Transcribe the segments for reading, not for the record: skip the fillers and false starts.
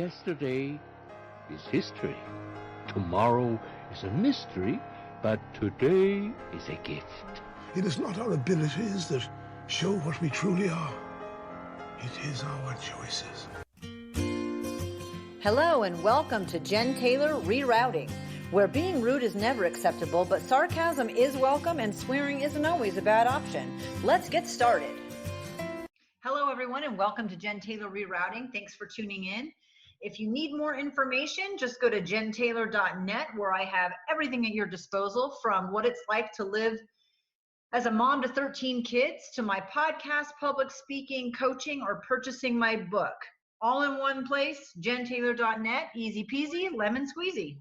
Yesterday is history. Tomorrow is a mystery, but today is a gift. It is not our abilities that show what we truly are. It is our choices. Hello and welcome to Jen Taylor Rerouting, where being rude is never acceptable, but sarcasm is welcome and swearing isn't always a bad option. Let's get started. Hello everyone and welcome to Jen Taylor Rerouting. Thanks for tuning in. If you need more information, just go to jentaylor.net, where I have everything at your disposal, from what it's like to live as a mom to 13 kids, to my podcast, public speaking, coaching, or purchasing my book. All in one place, jentaylor.net, easy peasy, lemon squeezy.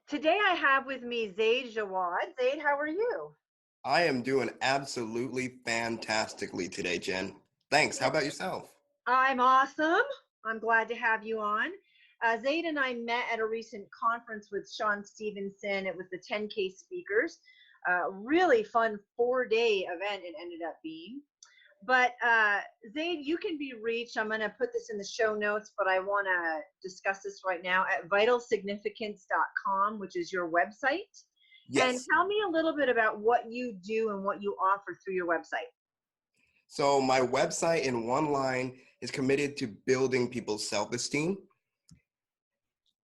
Today I have with me Zayd Jawad. Zayd, how are you? I am doing absolutely fantastically today, Jen. Thanks. How about yourself? I'm awesome. I'm glad to have you on. Zayd and I met at a recent conference with Sean Stevenson. It was the 10K speakers. Really fun 4-day event it ended up being. But Zayd, you can be reached. I'm going to put this in the show notes, but I want to discuss this right now at vitalsignificance.com, which is your website. Yes. And tell me a little bit about what you do and what you offer through your website. So my website, in one line, is committed to building people's self-esteem.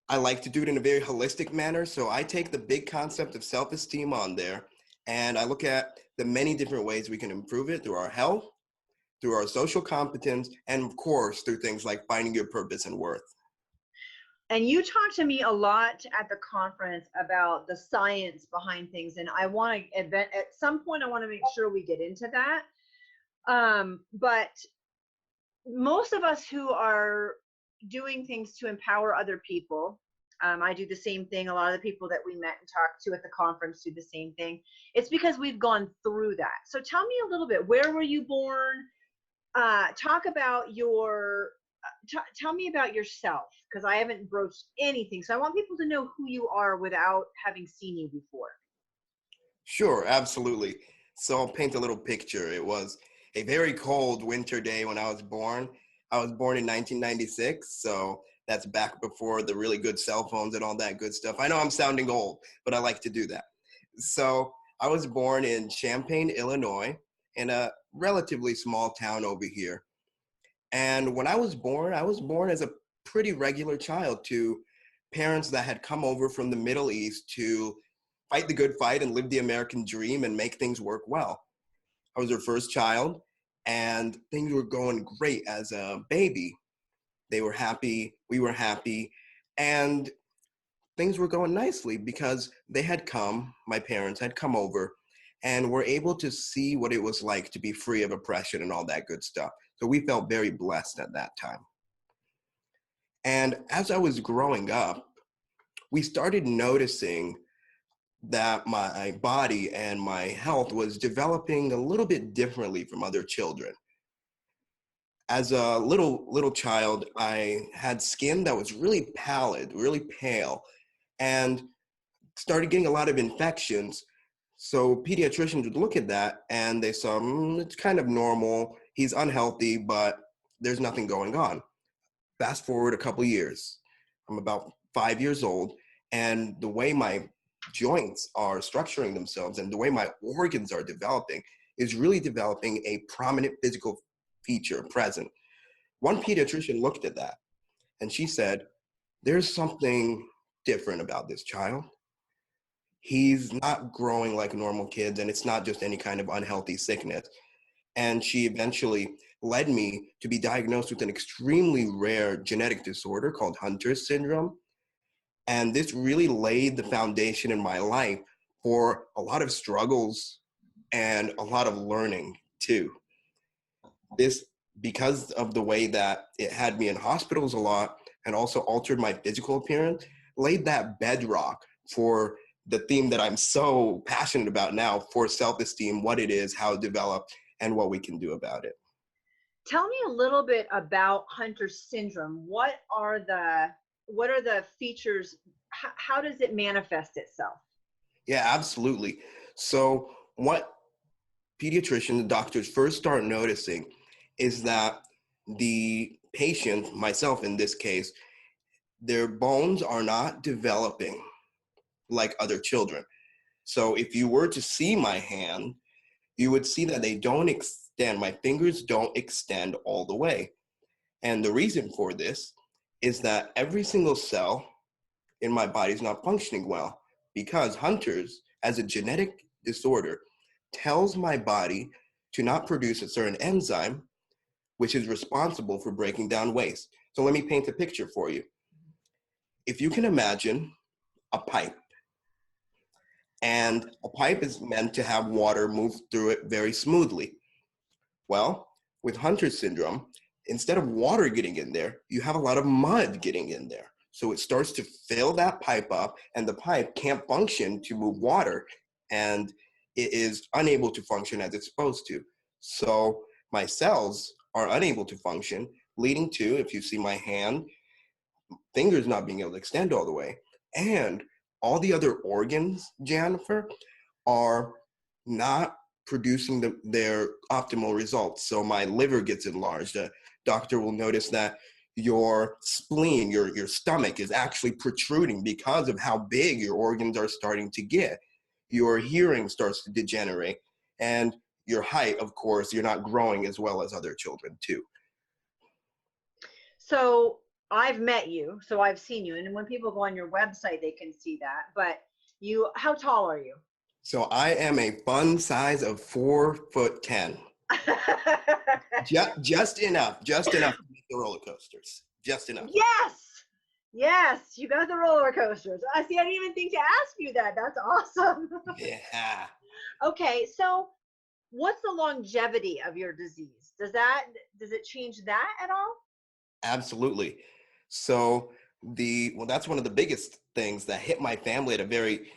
I like to do it in a very holistic manner. So I take the big concept of self-esteem on there, and I look at the many different ways we can improve it through our health, through our social competence, and of course, through things like finding your purpose and worth. And you talked to me a lot at the conference about the science behind things. And I want to, at some point, I want to make sure we get into that. But most of us who are doing things to empower other people, I do the same thing. A lot of the people that we met and talked to at the conference do the same thing. It's because we've gone through that. So tell me a little bit, where were you born? Talk about your, tell me about yourself, because I haven't broached anything. So I want people to know who you are without having seen you before. Sure, absolutely. So I'll paint a little picture. It was a very cold winter day when I was born. I was born in 1996, so that's back before the really good cell phones and all that good stuff. I know I'm sounding old, but I like to do that. So I was born in Champaign, Illinois, in a relatively small town over here. And when I was born as a pretty regular child to parents that had come over from the Middle East to fight the good fight and live the American dream and make things work well. I was their first child, and things were going great as a baby. They were happy, we were happy, and things were going nicely because they had come, my parents had come over, and were able to see what it was like to be free of oppression and all that good stuff. So we felt very blessed at that time. And as I was growing up, we started noticing that my body and my health was developing a little bit differently from other children. As a little child, I had skin that was really pallid, really pale, and started getting a lot of infections. So pediatricians would look at that and they saw, it's kind of normal. He's unhealthy, but there's nothing going on. Fast forward a couple years. I'm about 5 years old, and the way my joints are structuring themselves and the way my organs are developing is really developing a prominent physical feature present. One pediatrician looked at that and she said, there's something different about this child. He's not growing like normal kids, and it's not just any kind of unhealthy sickness. And she eventually led me to be diagnosed with an extremely rare genetic disorder called Hunter's syndrome. And this really laid the foundation in my life for a lot of struggles and a lot of learning too. This, because of the way that it had me in hospitals a lot and also altered my physical appearance, laid that bedrock for the theme that I'm so passionate about now, for self-esteem, what it is, how it developed, and what we can do about it. Tell me a little bit about Hunter's syndrome. What are the features? How does it manifest itself? Yeah, absolutely. So what pediatricians and doctors first start noticing is that the patient, myself in this case, their bones are not developing like other children. So if you were to see my hand, you would see that they don't extend, my fingers don't extend all the way. And the reason for this is that every single cell in my body is not functioning well, because Hunter's, as a genetic disorder, tells my body to not produce a certain enzyme, which is responsible for breaking down waste. So let me paint a picture for you. If you can imagine a pipe, and a pipe is meant to have water move through it very smoothly. Well, with Hunter's syndrome, instead of water getting in there, you have a lot of mud getting in there. So it starts to fill that pipe up, and the pipe can't function to move water, and it is unable to function as it's supposed to. So my cells are unable to function, leading to, if you see my hand, fingers not being able to extend all the way. And all the other organs, Jennifer, are not producing their optimal results. So my liver gets enlarged. The doctor will notice that your spleen, your stomach is actually protruding because of how big your organs are starting to get. Your hearing starts to degenerate. And your height, of course, you're not growing as well as other children too. So I've met you, so I've seen you. And when people go on your website, they can see that. But how tall are you? So I am a fun size of 4'10". Just enough to make the roller coasters. Just enough. Yes, you got the roller coasters. I see. I didn't even think to ask you that. That's awesome. Yeah. Okay, so what's the longevity of your disease? Does it change that at all? Absolutely. So that's one of the biggest things that hit my family at a very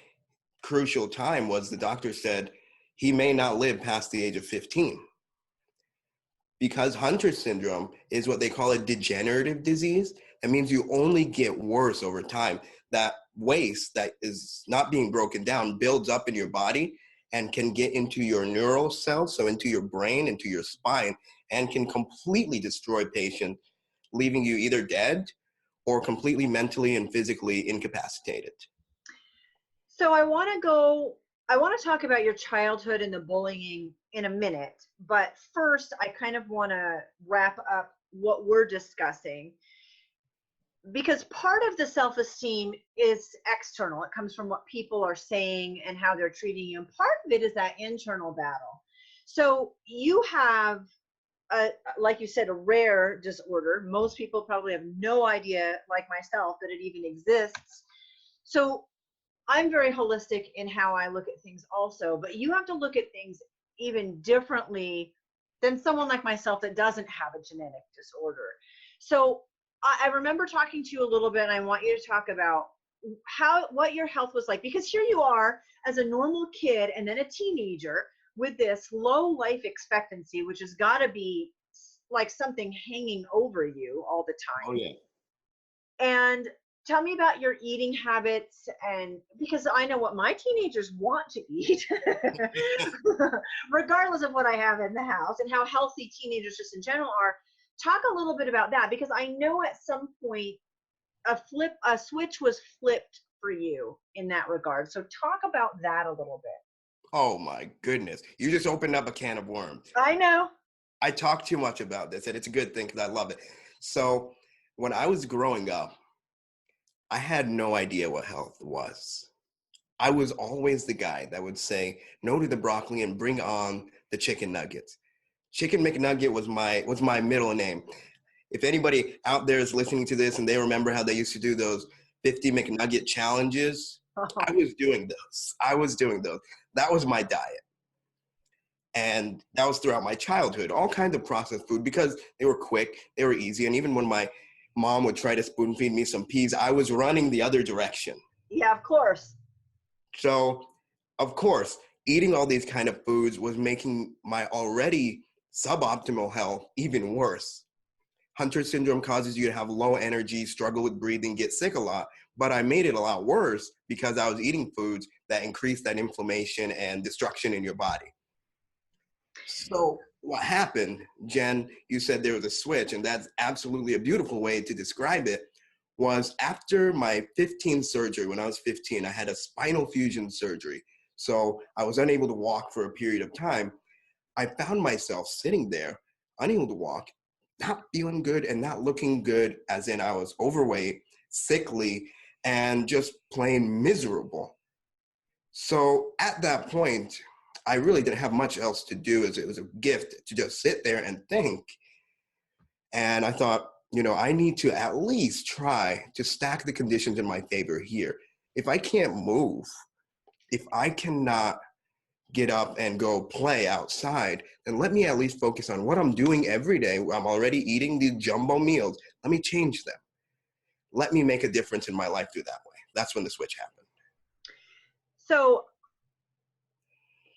crucial time was the doctor said he may not live past the age of 15. Because Hunter's syndrome is what they call a degenerative disease. That means you only get worse over time. That waste that is not being broken down builds up in your body and can get into your neural cells, so into your brain, into your spine, and can completely destroy patients, leaving you either dead or completely mentally and physically incapacitated. So I want to talk about your childhood and the bullying in a minute, but first I kind of want to wrap up what we're discussing, because part of the self-esteem is external. It comes from what people are saying and how they're treating you, and part of it is that internal battle. So you have, like you said, a rare disorder. Most people probably have no idea, like myself, that it even exists. So I'm very holistic in how I look at things also, but you have to look at things even differently than someone like myself that doesn't have a genetic disorder. So I remember talking to you a little bit, and I want you to talk about what your health was like, because here you are as a normal kid and then a teenager with this low life expectancy, which has got to be like something hanging over you all the time. Oh, yeah. And tell me about your eating habits, and because I know what my teenagers want to eat, regardless of what I have in the house, and how healthy teenagers just in general are. Talk a little bit about that, because I know at some point a switch was flipped for you in that regard. So talk about that a little bit. Oh my goodness. You just opened up a can of worms. I know. I talk too much about this, and it's a good thing because I love it. So when I was growing up, I had no idea what health was. I was always the guy that would say no to the broccoli and bring on the chicken nuggets. Chicken McNugget was my middle name. If anybody out there is listening to this and they remember how they used to do those 50 McNugget challenges, I was doing those. That was my diet. And that was throughout my childhood, all kinds of processed food, because they were quick, they were easy. And even when my mom would try to spoon feed me some peas, I was running the other direction. Yeah, of course. So, of course, eating all these kind of foods was making my already suboptimal health even worse. Hunter's syndrome causes you to have low energy, struggle with breathing, get sick a lot. But I made it a lot worse because I was eating foods that increased that inflammation and destruction in your body. So what happened, Jen, you said there was a switch, and that's absolutely a beautiful way to describe it, was after my 15th surgery, when I was 15, I had a spinal fusion surgery. So I was unable to walk for a period of time. I found myself sitting there, unable to walk, not feeling good and not looking good, as in I was overweight, sickly, and just plain miserable. So at that point, I really didn't have much else to do, as it was a gift to just sit there and think. And I thought, I need to at least try to stack the conditions in my favor here. If I can't move, if I cannot get up and go play outside, then let me at least focus on what I'm doing every day. I'm already eating these jumbo meals. Let me change them. Let me make a difference in my life through that way. That's when the switch happened. So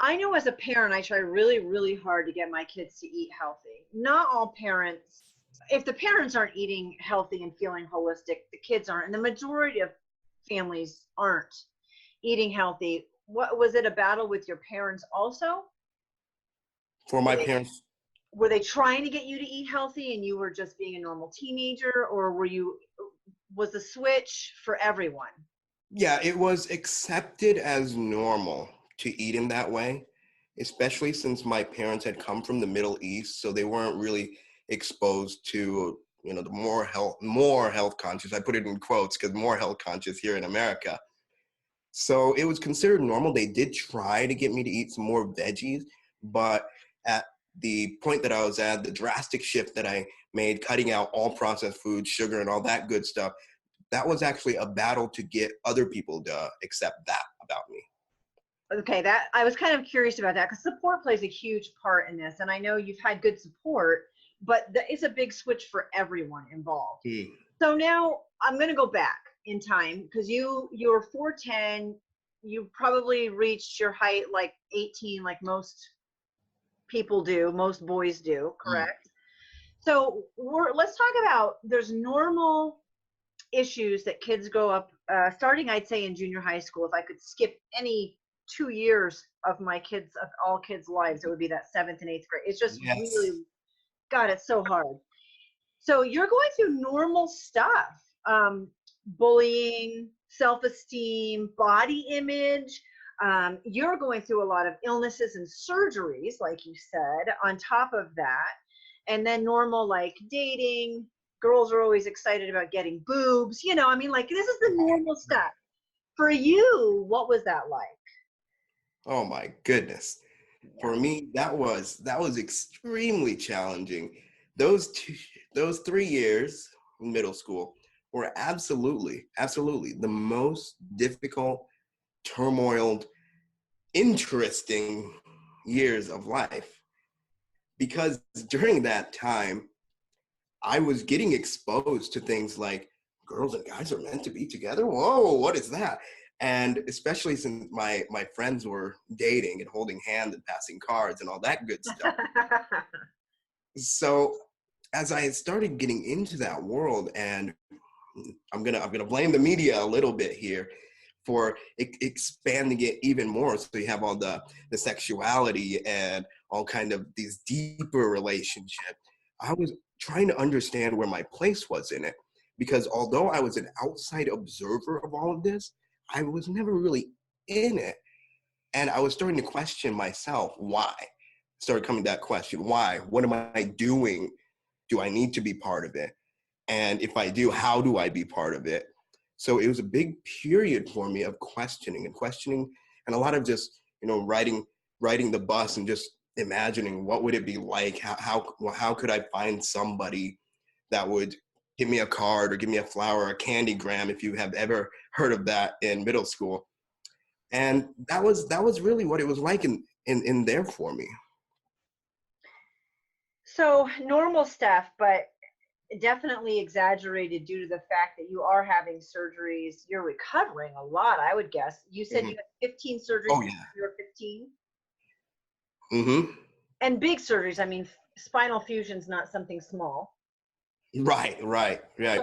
I know as a parent, I try really, really hard to get my kids to eat healthy. Not all parents, if the parents aren't eating healthy and feeling holistic, the kids aren't. And the majority of families aren't eating healthy. What was it, a battle with your parents also? For my parents. Were they trying to get you to eat healthy and you were just being a normal teenager, or was the switch for everyone? Yeah, it was accepted as normal to eat in that way, especially since my parents had come from the Middle East, so they weren't really exposed to, the more health conscious. I put it in quotes because more health conscious here in America. So it was considered normal. They did try to get me to eat some more veggies, but at the point that I was at, the drastic shift that I made, cutting out all processed food, sugar, and all that good stuff, that was actually a battle to get other people to accept that about me. Okay, that I was kind of curious about that because support plays a huge part in this, and I know you've had good support, but it's a big switch for everyone involved. So now I'm going to go back in time because you were 4'10", you probably reached your height like 18, like most people do, most boys do, correct? So let's talk about, there's normal issues that kids go up, starting I'd say in junior high school. If I could skip any 2 years of all kids' lives, it would be that 7th and 8th grade. It's just really, God, it's so hard. So you're going through normal stuff, bullying, self-esteem, body image. You're going through a lot of illnesses and surgeries, like you said, on top of that. And then normal, like dating. Girls are always excited about getting boobs. This is the normal stuff. For you, what was that like? Oh my goodness. For me, that was extremely challenging. Those 3 years in middle school were absolutely the most difficult, turmoiled, interesting years of life. Because during that time, I was getting exposed to things like girls and guys are meant to be together. Whoa, what is that? And especially since my friends were dating and holding hands and passing cards and all that good stuff. So as I started getting into that world, and I'm gonna blame the media a little bit here for expanding it even more. So you have all the sexuality and all kind of these deeper relationships. I was trying to understand where my place was in it, because although I was an outside observer of all of this, I was never really in it. And I was starting to question myself, why? Started coming to that question, why? What am I doing? Do I need to be part of it? And if I do, how do I be part of it? So it was a big period for me of questioning and a lot of just, riding the bus and just imagining what would it be like? How could I find somebody that would give me a card or give me a flower or a candygram, if you have ever heard of that in middle school. And that was really what it was like in there for me. So normal stuff, but definitely exaggerated due to the fact that you are having surgeries. You're recovering a lot, I would guess. You said you had 15 surgeries when you were 15? Mm-hmm. And big surgeries, I mean, spinal fusion's not something small. Right.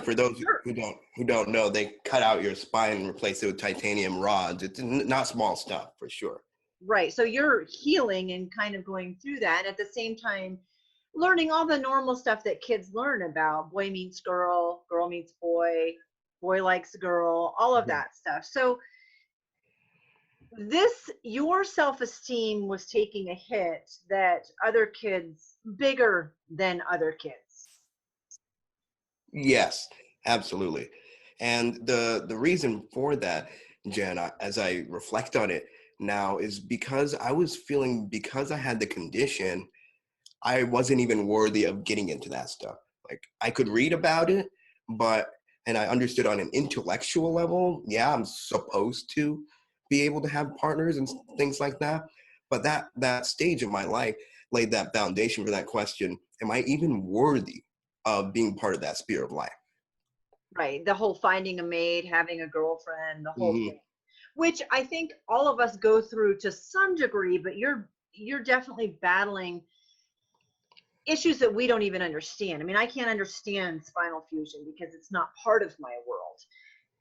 For those who don't know, they cut out your spine and replace it with titanium rods. It's not small stuff, for sure. Right. So you're healing and kind of going through that. And at the same time, learning all the normal stuff that kids learn about boy meets girl, girl meets boy, boy likes girl, all of Mhm. that stuff. So this, your self-esteem was taking a hit that other kids, bigger than other kids. Yes, absolutely. And the reason for that, Jen, as I reflect on it now, is because I was feeling, because I had the condition, I wasn't even worthy of getting into that stuff. Like, I could read about it, but, and I understood on an intellectual level, yeah, I'm supposed to be able to have partners and things like that. But that stage of my life laid that foundation for that question: am I even worthy of being part of that sphere of life? Right. The whole finding a mate, having a girlfriend, the whole Hmm. thing, which I think all of us go through to some degree, but you're definitely battling issues that we don't even understand. I mean, I can't understand spinal fusion because it's not part of my world.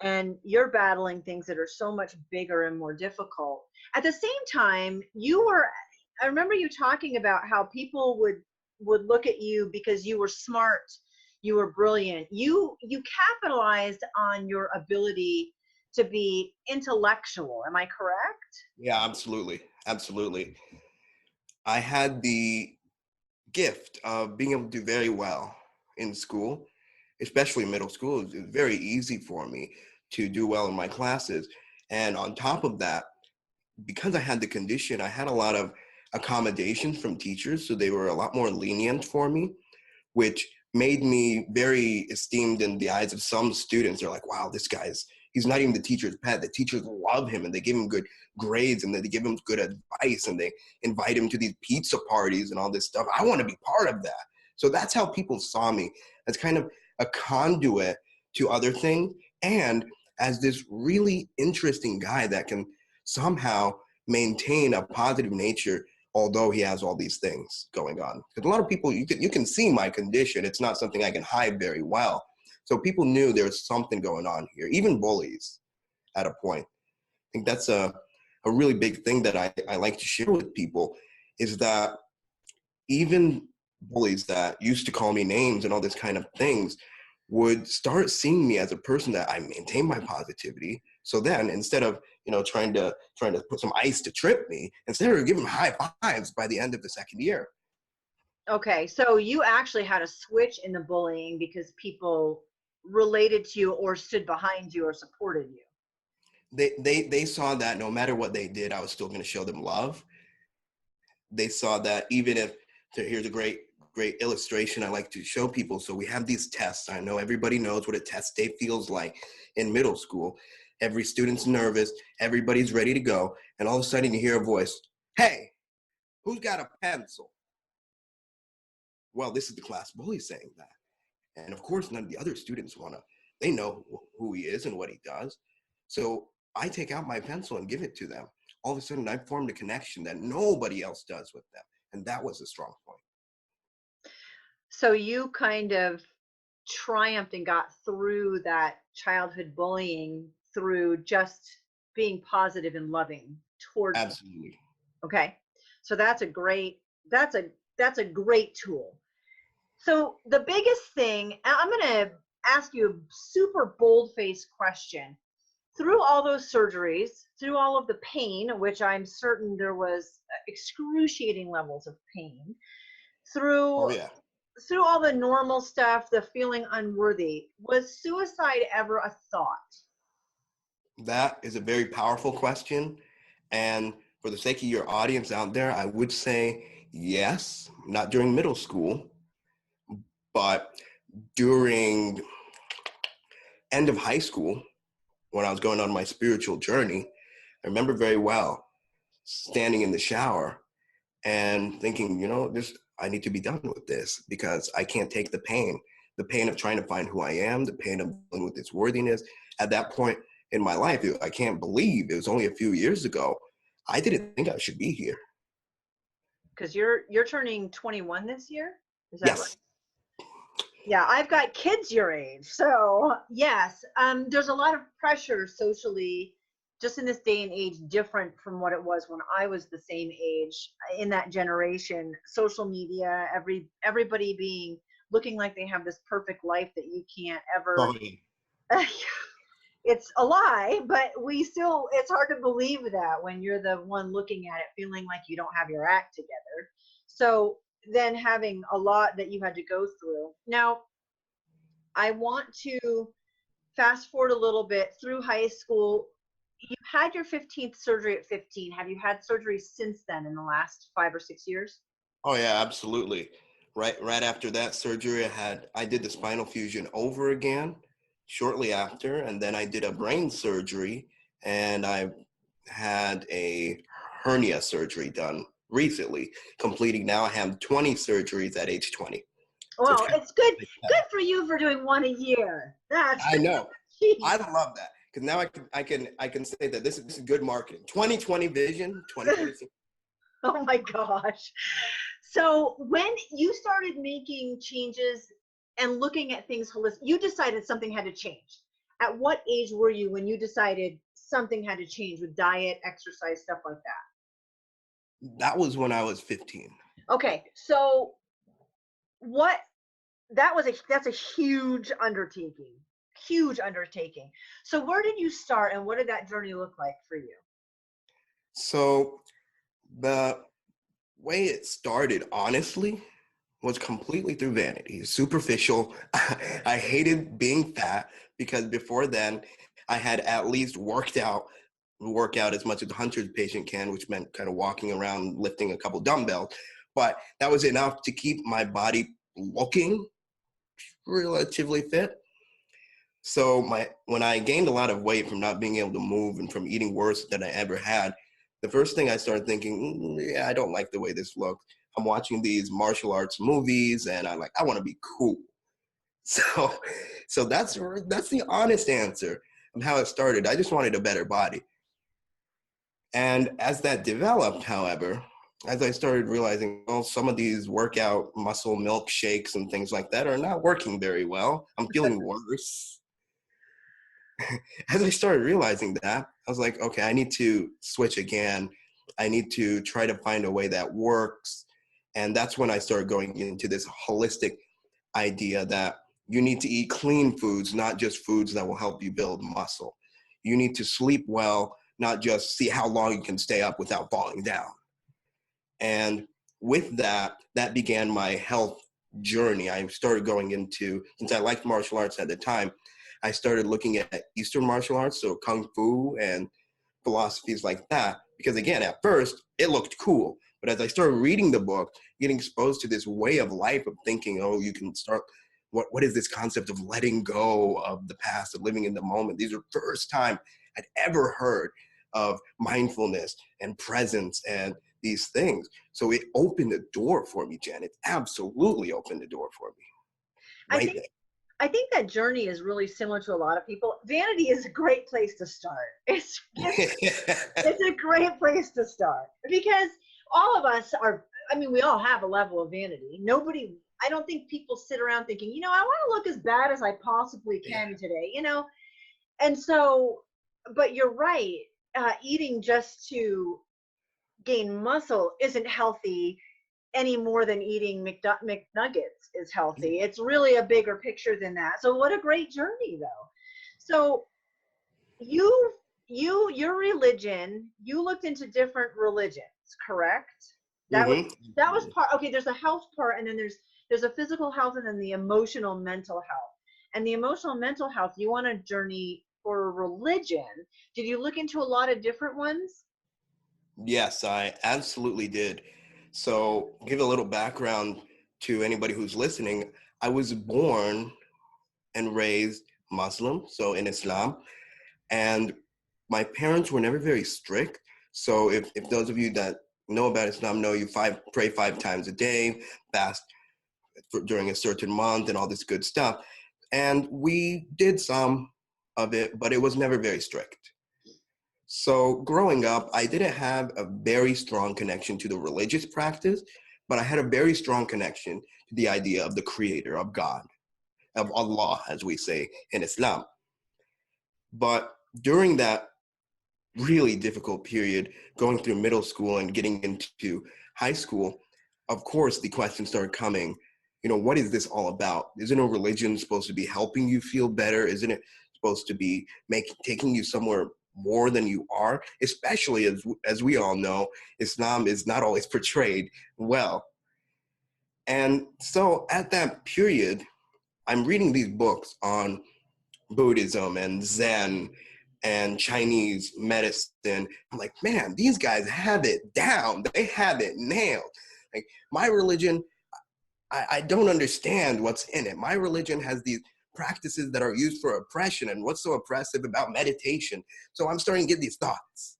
And you're battling things that are so much bigger and more difficult. At the same time, I remember you talking about how people would look at you because you were smart, you were brilliant. You capitalized on your ability to be intellectual. Am I correct? Yeah, absolutely. Absolutely. I had the gift of being able to do very well in school, especially middle school. It was very easy for me to do well in my classes. And on top of that, because I had the condition, I had a lot of accommodations from teachers. So they were a lot more lenient for me, which made me very esteemed in the eyes of some students. They're like, wow, this guy's, he's not even the teacher's pet. The teachers love him and they give him good grades and they give him good advice and they invite him to these pizza parties and all this stuff. I want to be part of that. So that's how people saw me, as kind of a conduit to other things, and as this really interesting guy that can somehow maintain a positive nature although he has all these things going on. Because a lot of people, you can see my condition. It's not something I can hide very well. So people knew there was something going on here, even bullies at a point. I think that's a really big thing that I like to share with people, is that even bullies that used to call me names and all this kind of things would start seeing me as a person that I maintain my positivity. So then instead of, trying to put some ice to trip me, instead of giving high fives by the end of the second year. Okay, so you actually had a switch in the bullying because people related to you or stood behind you or supported you. They saw that no matter what they did, I was still going to show them love. They saw that even if, so here's a great illustration I like to show people. So we have these tests. I know everybody knows what a test day feels like in middle school. Every student's nervous, everybody's ready to go, and all of a sudden you hear a voice, hey, who's got a pencil? Well, this is the class bully saying that. And of course, none of the other students they know who he is and what he does. So I take out my pencil and give it to them. All of a sudden, I formed a connection that nobody else does with them. And that was a strong point. So you kind of triumphed and got through that childhood bullying through just being positive and loving towards them. Absolutely. Okay. So that's a that's a great tool. So the biggest thing, I'm going to ask you a super bold-faced question. Through all those surgeries, through all of the pain, which I'm certain there was excruciating levels of pain, through Oh, yeah. through all the normal stuff, the feeling unworthy, was suicide ever a thought? That is a very powerful question. And for the sake of your audience out there, I would say yes, not during middle school, but during end of high school, when I was going on my spiritual journey. I remember very well standing in the shower and thinking, I need to be done with this because I can't take the pain of trying to find who I am, the pain of dealing with its worthiness. At that point in my life, I can't believe it was only a few years ago. I didn't think I should be here. Because you're turning 21 this year, is that right? Yes. Yeah, I've got kids your age, so yes, there's a lot of pressure socially just in this day and age, different from what it was when I was the same age in that generation. Social media, everybody being looking like they have this perfect life that you can't ever. Oh, yeah. It's a lie, but it's hard to believe that when you're the one looking at it, feeling like you don't have your act together. So then having a lot that you had to go through. Now, I want to fast forward a little bit through high school. You had your 15th surgery at 15. Have you had surgery since then in the last 5 or 6 years? Oh yeah, absolutely. Right after that surgery, I did the spinal fusion over again shortly after, and then I did a brain surgery, and I had a hernia surgery done recently, completing now. I have 20 surgeries at age 20. So Well, it's good for you for doing one a year. That's I know. I love that because now I can say that this is good marketing. 2020 vision, 2020. Oh my gosh. So when you started making changes and looking at things holistic, you decided something had to change. At what age were you when you decided something had to change with diet, exercise, stuff like that? That was when I was 15. Okay, so what that's a huge undertaking. Huge undertaking. So where did you start and what did that journey look like for you? So the way it started, honestly, was completely through vanity, superficial. I hated being fat because before then I had at least work out as much as a hunter's patient can, which meant kind of walking around lifting a couple dumbbells. But that was enough to keep my body looking relatively fit. So when I gained a lot of weight from not being able to move and from eating worse than I ever had, the first thing I started thinking, yeah, I don't like the way this looks. I'm watching these martial arts movies and I want to be cool. So that's the honest answer of how it started. I just wanted a better body. And as that developed, however, as I started realizing, well, some of these workout muscle milkshakes and things like that are not working very well. I'm feeling worse. As I started realizing that, I was like, okay, I need to switch again. I need to try to find a way that works. And that's when I started going into this holistic idea that you need to eat clean foods, not just foods that will help you build muscle. You need to sleep well, not just see how long you can stay up without falling down. And with that, that began my health journey. I started going into, since I liked martial arts at the time, I started looking at Eastern martial arts, so Kung Fu and philosophies like that. Because again, at first, it looked cool. But as I started reading the book, getting exposed to this way of life of thinking, oh, you can start, what is this concept of letting go of the past, of living in the moment? These are the first time I'd ever heard of mindfulness and presence and these things. So it opened the door for me, Jen. It absolutely opened the door for me. Right there. I think that journey is really similar to a lot of people. Vanity is a great place to start. It's a great place to start because all of us are, we all have a level of vanity. I don't think people sit around thinking, I want to look as bad as I possibly can today, And so, but you're right, eating just to gain muscle isn't healthy any more than eating McNuggets is healthy. It's really a bigger picture than that. So what a great journey though. So your religion, you looked into different religions, correct? That was part. Okay, there's a health part and then there's a physical health and then the emotional mental health. And the emotional mental health, you want a journey for religion. Did you look into a lot of different ones? Yes, I absolutely did. So, give a little background to anybody who's listening. I was born and raised Muslim, so in Islam, and my parents were never very strict. So, if those of you that know about Islam know you pray 5 times a day, fast during a certain month, and all this good stuff. And we did some of it, but it was never very strict. So growing up, I didn't have a very strong connection to the religious practice, but I had a very strong connection to the idea of the creator, of God, of Allah, as we say in Islam. But during that really difficult period going through middle school and getting into high school, of course, the questions started coming, what is this all about? Isn't a religion supposed to be helping you feel better? Isn't it supposed to be taking you somewhere more than you are? Especially as we all know, Islam is not always portrayed well. And so at that period, I'm reading these books on Buddhism and Zen and Chinese medicine. I'm like, man, these guys have it down. They have it nailed. Like, my religion, I don't understand what's in it. My religion has these practices that are used for oppression, and what's so oppressive about meditation? So I'm starting to get these thoughts.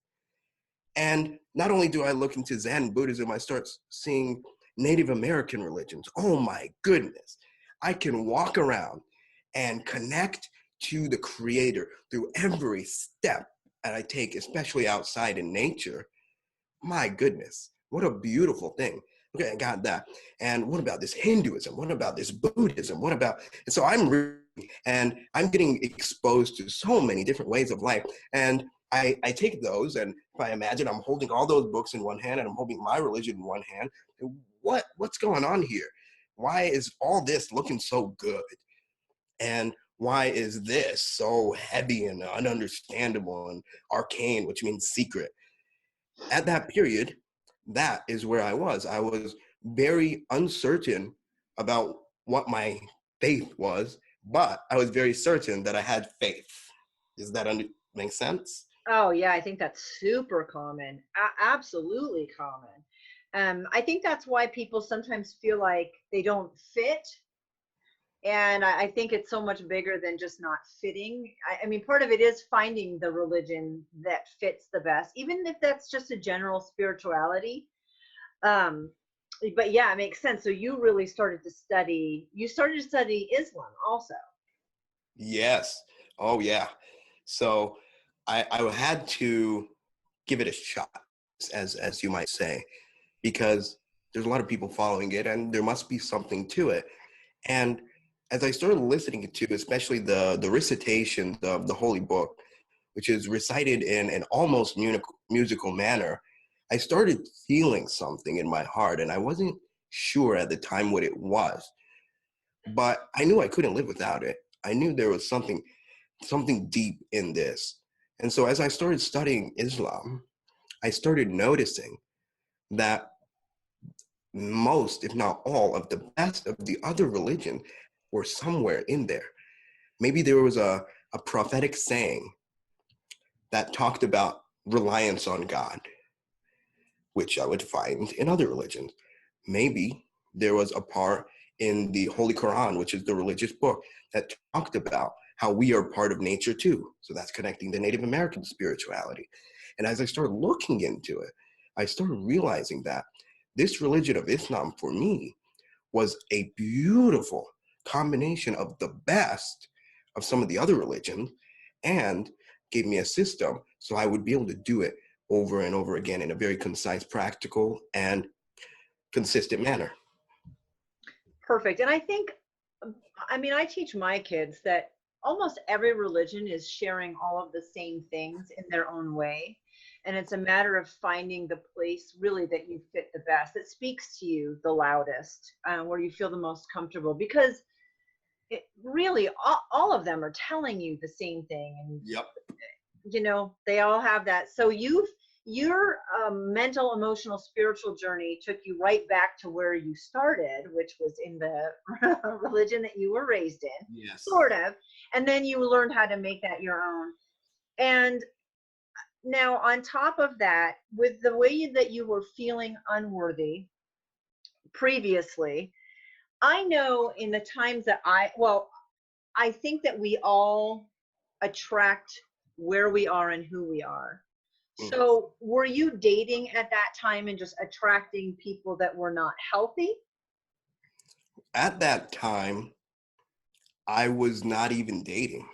And not only do I look into Zen Buddhism, I start seeing Native American religions. Oh my goodness. I can walk around and connect to the Creator through every step that I take, especially outside in nature. My goodness, what a beautiful thing. Okay, I got that. And what about this Hinduism? What about this Buddhism? What about, and so I'm reading and I'm getting exposed to so many different ways of life. And I take those, and if I imagine I'm holding all those books in one hand and I'm holding my religion in one hand, what's going on here? Why is all this looking so good? And why is this so heavy and ununderstandable and arcane, which means secret? At that period, that is where I was. I was very uncertain about what my faith was, but I was very certain that I had faith. Does that make sense? Oh, yeah, I think that's super common. Absolutely common. I think that's why people sometimes feel like they don't fit. And I think it's so much bigger than just not fitting. I mean, part of it is finding the religion that fits the best, even if that's just a general spirituality. But yeah, it makes sense. So you really started to study Islam also. Yes. Oh, yeah. So I had to give it a shot, as you might say, because there's a lot of people following it and there must be something to it. And as I started listening to, especially the recitation of the Holy Book, which is recited in an almost musical manner, I started feeling something in my heart, and I wasn't sure at the time what it was, but I knew I couldn't live without it. I knew there was something deep in this. And so as I started studying Islam, I started noticing that most, if not all, of the best of the other religion were somewhere in there. Maybe there was a prophetic saying that talked about reliance on God, which I would find in other religions. Maybe there was a part in the Holy Quran, which is the religious book, that talked about how we are part of nature too. So that's connecting the Native American spirituality. And as I started looking into it, I started realizing that this religion of Islam for me was a beautiful combination of the best of some of the other religions and gave me a system so I would be able to do it over and over again in a very concise, practical, and consistent manner. Perfect. And I think, I mean, I teach my kids that almost every religion is sharing all of the same things in their own way. And it's a matter of finding the place really that you fit the best, that speaks to you the loudest, where you feel the most comfortable. Because really, all of them are telling you the same thing. And, Yep. They all have that. So your mental, emotional, spiritual journey took you right back to where you started, which was in the religion that you were raised in, Yes. sort of. And then you learned how to make that your own. And now, on top of that, with the way that you were feeling unworthy previously, I know in the times that I think that we all attract where we are and who we are. So were you dating at that time and just attracting people that were not healthy? At that time, I was not even dating.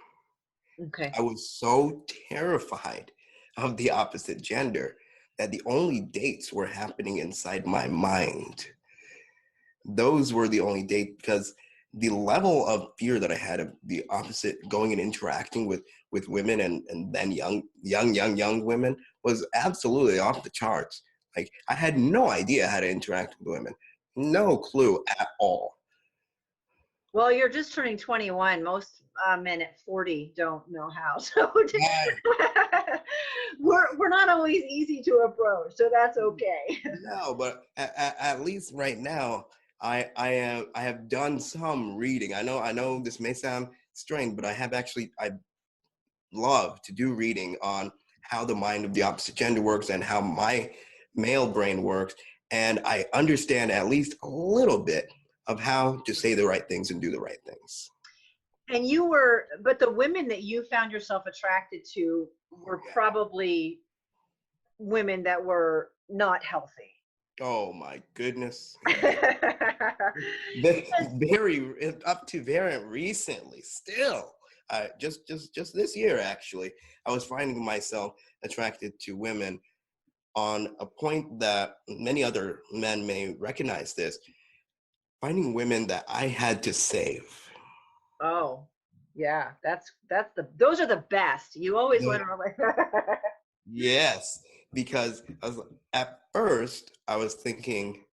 Okay. I was so terrified of the opposite gender that the only dates were happening inside my mind. Those were the only dates because the level of fear that I had of the opposite, going and interacting with women, and then young women, was absolutely off the charts. Like, I had no idea how to interact with women, no clue at all. Well, you're just turning 21. Most men at 40 don't know how. So Right. we're not always easy to approach. So that's okay. No, but at least right now, I have done some reading. I know this may sound strange, but I love to do reading on how the mind of the opposite gender works and how my male brain works, and I understand at least a little bit of how to say the right things and do the right things. And but the women that you found yourself attracted to were probably women that were not healthy. Oh my goodness. Very up to very recently still. Just this year, actually, I was finding myself attracted to women on a point that many other men may recognize this, finding women that I had to save. Oh, yeah, those are the best. You always want to like Yes, because at first I was thinking,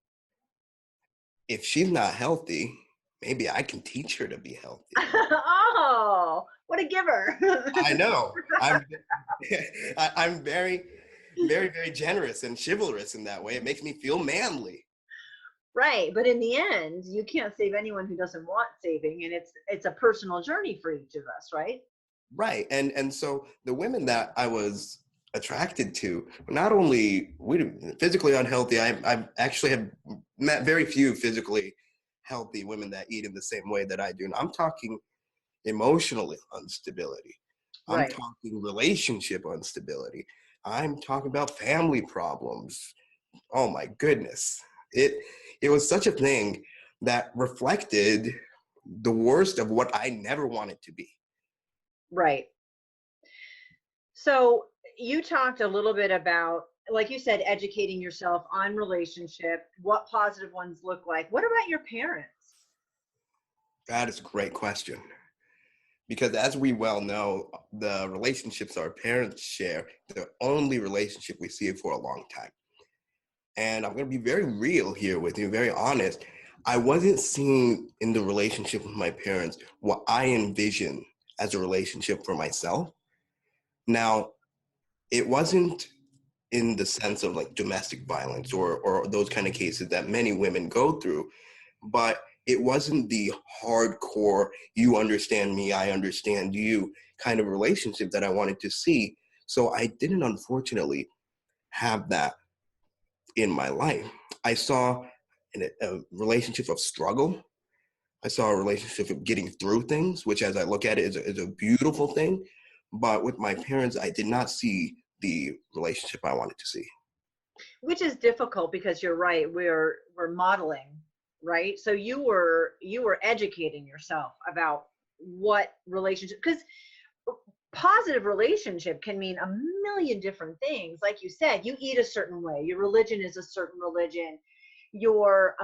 if she's not healthy, maybe I can teach her to be healthy. Oh, what a giver. I know. I'm very, very, very generous and chivalrous in that way. It makes me feel manly. Right, but in the end, you can't save anyone who doesn't want saving, and it's a personal journey for each of us, right? Right. And so the women that I was attracted to, not only physically unhealthy, I actually have met very few physically healthy women that eat in the same way that I do. And I'm talking emotional instability. I'm Right. talking relationship instability. I'm talking about family problems. Oh my goodness. It was such a thing that reflected the worst of what I never wanted to be. Right. So you talked a little bit about, like you said, educating yourself on relationship, what positive ones look like. What about your parents? That is a great question. Because as we well know, the relationships our parents share, the only relationship we see for a long time. And I'm going to be very real here with you, very honest. I wasn't seeing in the relationship with my parents what I envisioned as a relationship for myself. Now, it wasn't in the sense of like domestic violence or those kind of cases that many women go through, but it wasn't the hardcore, you understand me, I understand you kind of relationship that I wanted to see. So I didn't, unfortunately, have that in my life. I saw a relationship of struggle. I saw a relationship of getting through things, which, as I look at it, is a beautiful thing. But with my parents, I did not see the relationship I wanted to see. Which is difficult because you're right, we're modeling, right? So you were educating yourself about what relationship, because positive relationship can mean a million different things. Like you said, you eat a certain way, your religion is a certain religion, your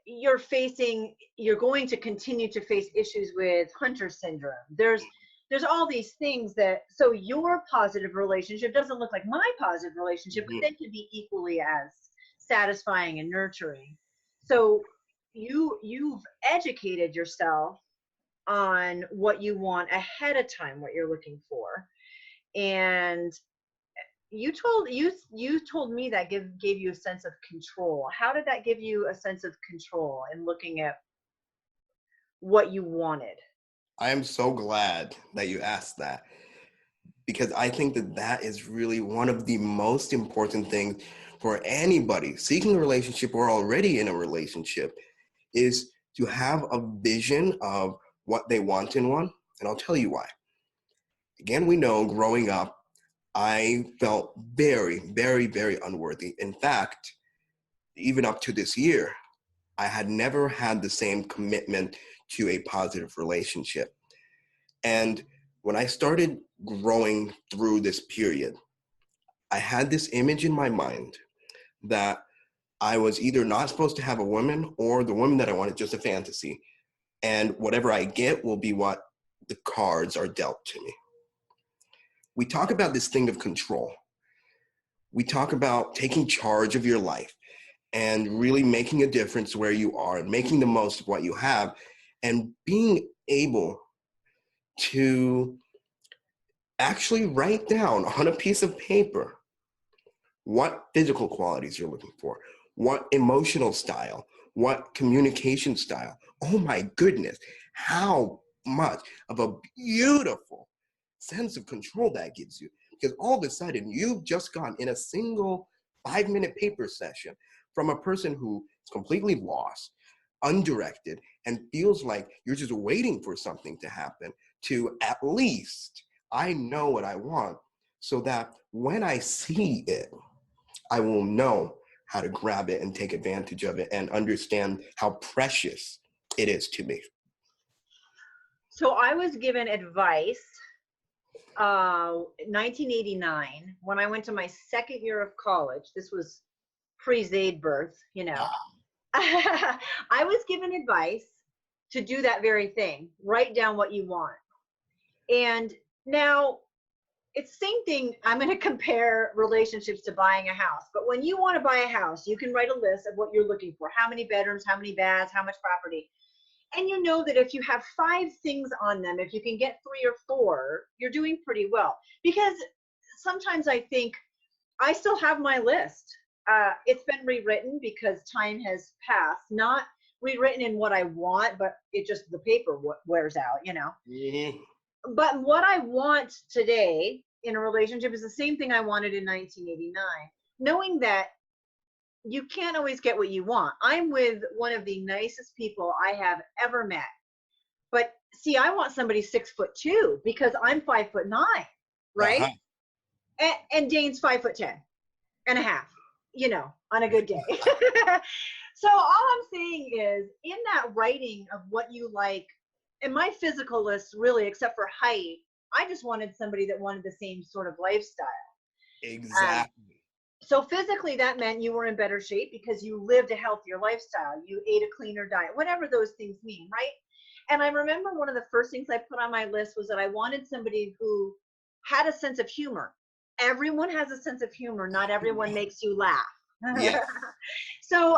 you're going to continue to face issues with Hunter syndrome. There's all these things that, so your positive relationship doesn't look like my positive relationship, but they can be equally as satisfying and nurturing. So you've educated yourself on what you want ahead of time, what you're looking for. And you told me that gave you a sense of control. How did that give you a sense of control in looking at what you wanted? I am so glad that you asked that, because I think that that is really one of the most important things for anybody seeking a relationship or already in a relationship, is to have a vision of what they want in one. And I'll tell you why. Again, we know growing up, I felt very, very, very unworthy. In fact, even up to this year, I had never had the same commitment to a positive relationship. And when I started growing through this period, I had this image in my mind that I was either not supposed to have a woman, or the woman that I wanted just a fantasy. And whatever I get will be what the cards are dealt to me. We talk about this thing of control. We talk about taking charge of your life and really making a difference where you are and making the most of what you have, and being able to actually write down on a piece of paper what physical qualities you're looking for, what emotional style, what communication style. Oh my goodness, how much of a beautiful sense of control that gives you. Because all of a sudden, you've just gone in a single 5-minute paper session from a person who is completely lost, undirected, and feels like you're just waiting for something to happen, to at least, I know what I want, so that when I see it, I will know how to grab it and take advantage of it and understand how precious it is to me. So I was given advice 1989 when I went to my second year of college. This was pre-Zayd birth, you know. I was given advice to do that very thing. Write down what you want. And now it's the same thing. I'm going to compare relationships to buying a house. But when you want to buy a house, you can write a list of what you're looking for. How many bedrooms, how many baths, how much property. And you know that if you have 5 things on them, if you can get 3 or 4, you're doing pretty well. Because sometimes I think I still have my list. It's been rewritten because time has passed. Not rewritten in what I want, but it just, the paper wears out, you know. Mm-hmm. But what I want today in a relationship is the same thing I wanted in 1989. Knowing that you can't always get what you want. I'm with one of the nicest people I have ever met. But see, I want somebody 6'2" because I'm 5'9", right? Uh-huh. And Dane's 5'10" and a half, you know, on a good day. So all I'm saying is, in that writing of what you like, and my physical list really, except for height, I just wanted somebody that wanted the same sort of lifestyle. Exactly. So physically, that meant you were in better shape because you lived a healthier lifestyle. You ate a cleaner diet, whatever those things mean, right? And I remember one of the first things I put on my list was that I wanted somebody who had a sense of humor. Everyone has a sense of humor. Not everyone makes you laugh. Yeah. So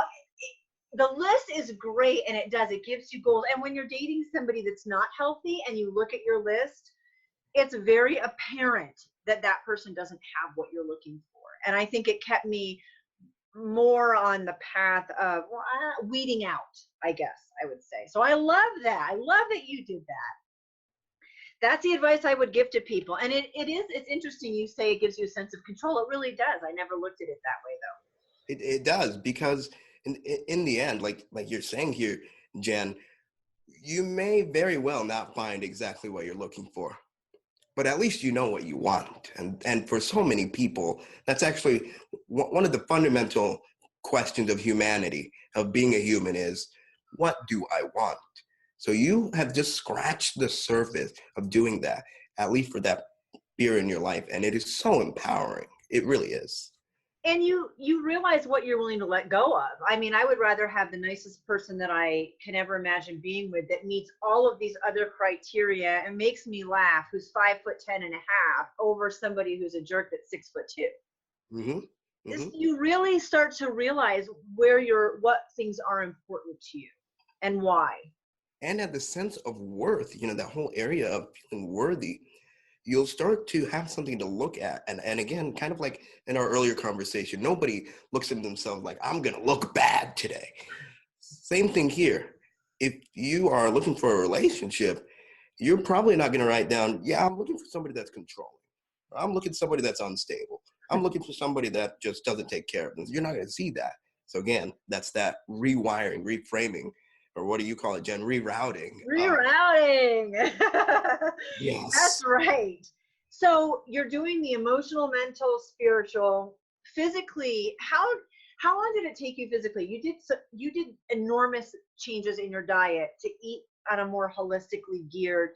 the list is great, and it gives you goals. And when you're dating somebody that's not healthy and you look at your list, it's very apparent that that person doesn't have what you're looking for. And I think it kept me more on the path of weeding out, I guess I would say. So I love that. I love that you did that. That's the advice I would give to people. And it's interesting you say it gives you a sense of control. It really does. I never looked at it that way, though. It does, because in the end, like you're saying here, Jen, you may very well not find exactly what you're looking for, but at least you know what you want. And for so many people, that's actually one of the fundamental questions of humanity, of being a human, is, what do I want? So you have just scratched the surface of doing that, at least for that period in your life. And it is so empowering. It really is. And you realize what you're willing to let go of. I mean, I would rather have the nicest person that I can ever imagine being with that meets all of these other criteria and makes me laugh, who's 5'10" and a half, over somebody who's a jerk that's 6'2". Mm-hmm. Mm-hmm. You really start to realize what things are important to you and why. And at the sense of worth, that whole area of feeling worthy, you'll start to have something to look at. And again, kind of like in our earlier conversation, nobody looks at themselves like, I'm going to look bad today. Same thing here. If you are looking for a relationship, you're probably not going to write down, yeah, I'm looking for somebody that's controlling. I'm looking for somebody that's unstable. I'm looking for somebody that just doesn't take care of them. You're not going to see that. So again, that's that rewiring, reframing, or what do you call it, Jen? Rerouting. Rerouting. Yes. That's right. So you're doing the emotional, mental, spiritual, physically. How long did it take you physically? You did enormous changes in your diet to eat on a more holistically geared.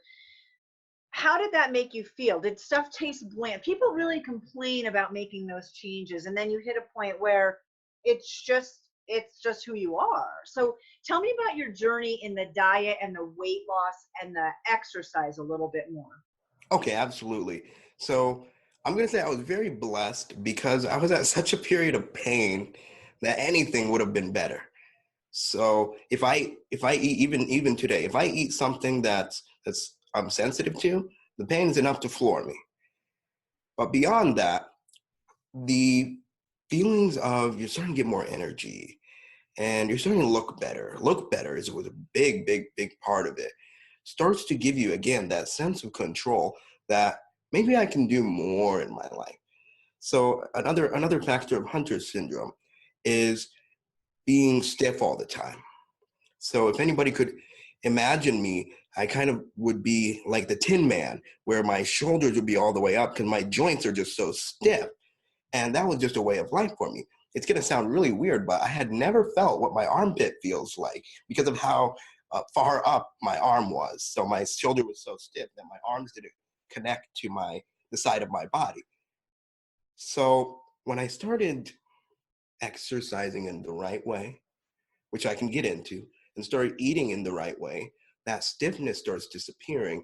How did that make you feel? Did stuff taste bland? People really complain about making those changes, and then you hit a point where it's just it's just who you are. So tell me about your journey in the diet and the weight loss and the exercise a little bit more. Okay, absolutely. So I'm going to say I was very blessed because I was at such a period of pain that anything would have been better. So if I eat even today, if I eat something that's I'm sensitive to, the pain is enough to floor me. But beyond that, the feelings of you're starting to get more energy and you're starting to look better. Look better was a big, big, big part of it. Starts to give you again that sense of control that maybe I can do more in my life. So another factor of Hunter's syndrome is being stiff all the time. So if anybody could imagine me, I kind of would be like the Tin Man, where my shoulders would be all the way up because my joints are just so stiff. And that was just a way of life for me. It's going to sound really weird, but I had never felt what my armpit feels like because of how far up my arm was. So my shoulder was so stiff that my arms didn't connect to the side of my body. So when I started exercising in the right way, which I can get into, and started eating in the right way, that stiffness starts disappearing.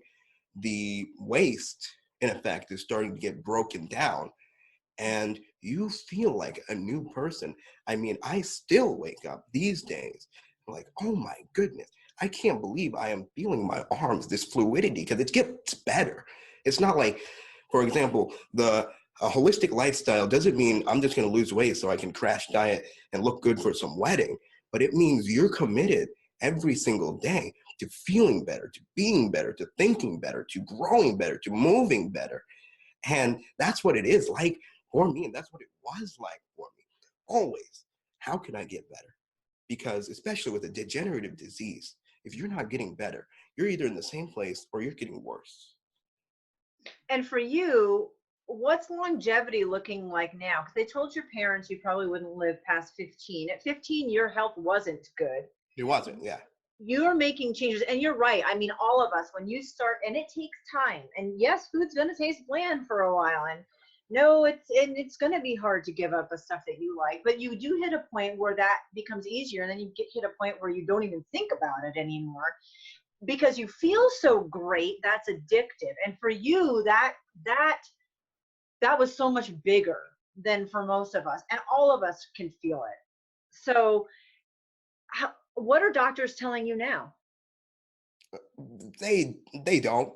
The waist, in effect, is starting to get broken down. And you feel like a new person. I mean, I still wake up these days like, oh my goodness, I can't believe I am feeling my arms, this fluidity, because it gets better. It's not like, for example, a holistic lifestyle doesn't mean I'm just going to lose weight so I can crash diet and look good for some wedding, but it means you're committed every single day to feeling better, to being better, to thinking better, to growing better, to moving better. And that's what it is like for me, and that's what it was like for me. Always, how can I get better? Because especially with a degenerative disease, if you're not getting better, you're either in the same place or you're getting worse. And for you, what's longevity looking like now? Because they told your parents you probably wouldn't live past 15. At 15, your health wasn't good. It wasn't, yeah. You're making changes, and you're right. I mean, all of us, when you start, and it takes time. And yes, food's going to taste bland for a while. And no, it's going to be hard to give up the stuff that you like. But you do hit a point where that becomes easier, and then you hit a point where you don't even think about it anymore because you feel so great. That's addictive. And for you, that was so much bigger than for most of us, and all of us can feel it. So what are doctors telling you now? They don't.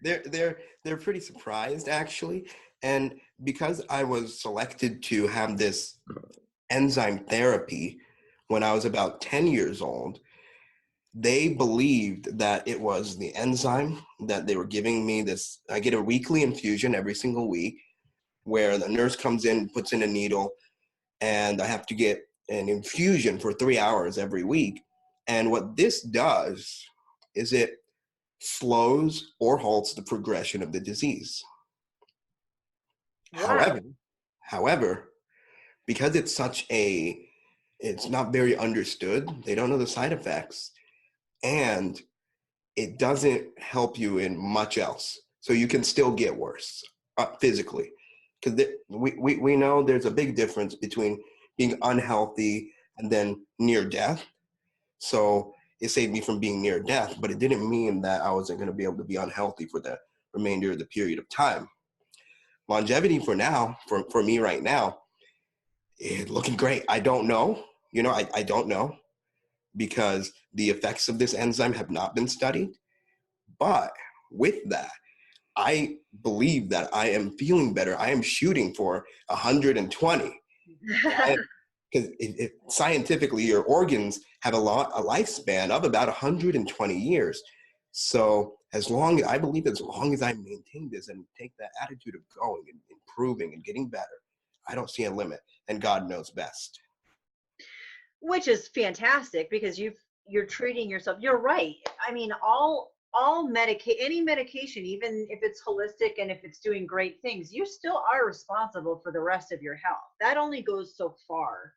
They're pretty surprised actually. And because I was selected to have this enzyme therapy when I was about 10 years old, they believed that it was the enzyme that they were giving me. This, I get a weekly infusion every single week where the nurse comes in, puts in a needle, and I have to get an infusion for 3 hours every week. And what this does is it slows or halts the progression of the disease. Wow. However, because it's not very understood, they don't know the side effects, and it doesn't help you in much else. So you can still get worse physically. Because we know there's a big difference between being unhealthy and then near death. So it saved me from being near death, but it didn't mean that I wasn't going to be able to be unhealthy for the remainder of the period of time. Longevity for me right now, is looking great. I don't know. I don't know because the effects of this enzyme have not been studied. But with that, I believe that I am feeling better. I am shooting for 120. Because scientifically, your organs have a lifespan of about 120 years. So I believe as long as I maintain this and take that attitude of going and improving and getting better, I don't see a limit, and God knows best. Which is fantastic because you're treating yourself. You're right. I mean, any medication, even if it's holistic and if it's doing great things, you still are responsible for the rest of your health. That only goes so far.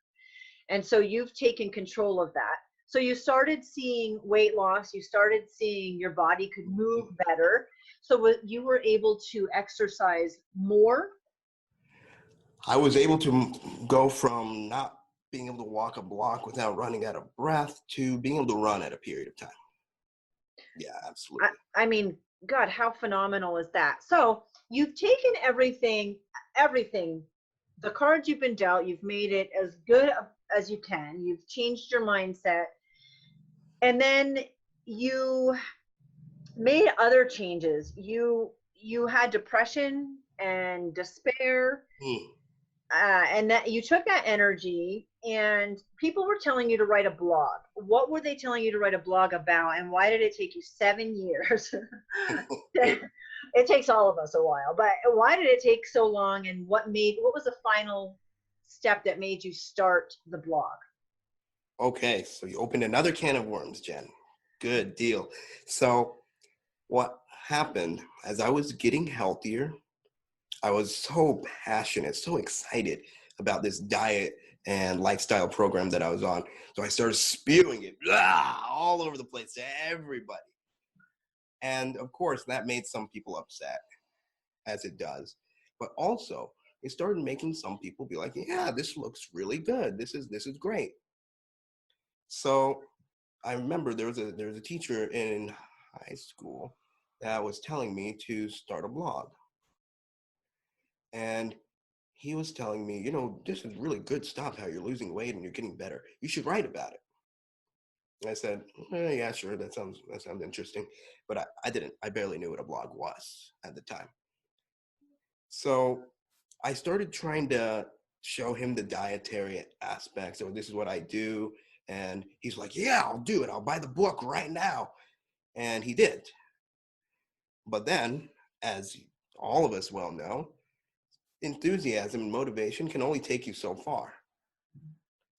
And so you've taken control of that. So you started seeing weight loss, you started seeing your body could move better. So you were able to exercise more. I was able to go from not being able to walk a block without running out of breath to being able to run at a period of time. Yeah, absolutely. I mean, God, how phenomenal is that? So you've taken everything, the cards you've been dealt, you've made it as good as you can. You've changed your mindset. And then you made other changes. You had depression and despair, and that you took that energy, and people were telling you to write a blog. What were they telling you to write a blog about, and why did it take you 7 years? It takes all of us a while, but why did it take so long, and what was the final step that made you start the blog? Okay, so you opened another can of worms, Jen. Good deal. So what happened as I was getting healthier, I was so passionate, so excited about this diet and lifestyle program that I was on. So I started spewing it all over the place to everybody. And of course, that made some people upset, as it does. But also, it started making some people be like, yeah, this looks really good. This is great. So I remember there was a teacher in high school that was telling me to start a blog. And he was telling me, this is really good stuff, how you're losing weight and you're getting better. You should write about it. And I said, yeah, sure, that sounds interesting. But I barely knew what a blog was at the time. So I started trying to show him the dietary aspects. So this is what I do. And he's like, yeah, I'll do it. I'll buy the book right now. And he did. But then, as all of us well know, enthusiasm and motivation can only take you so far.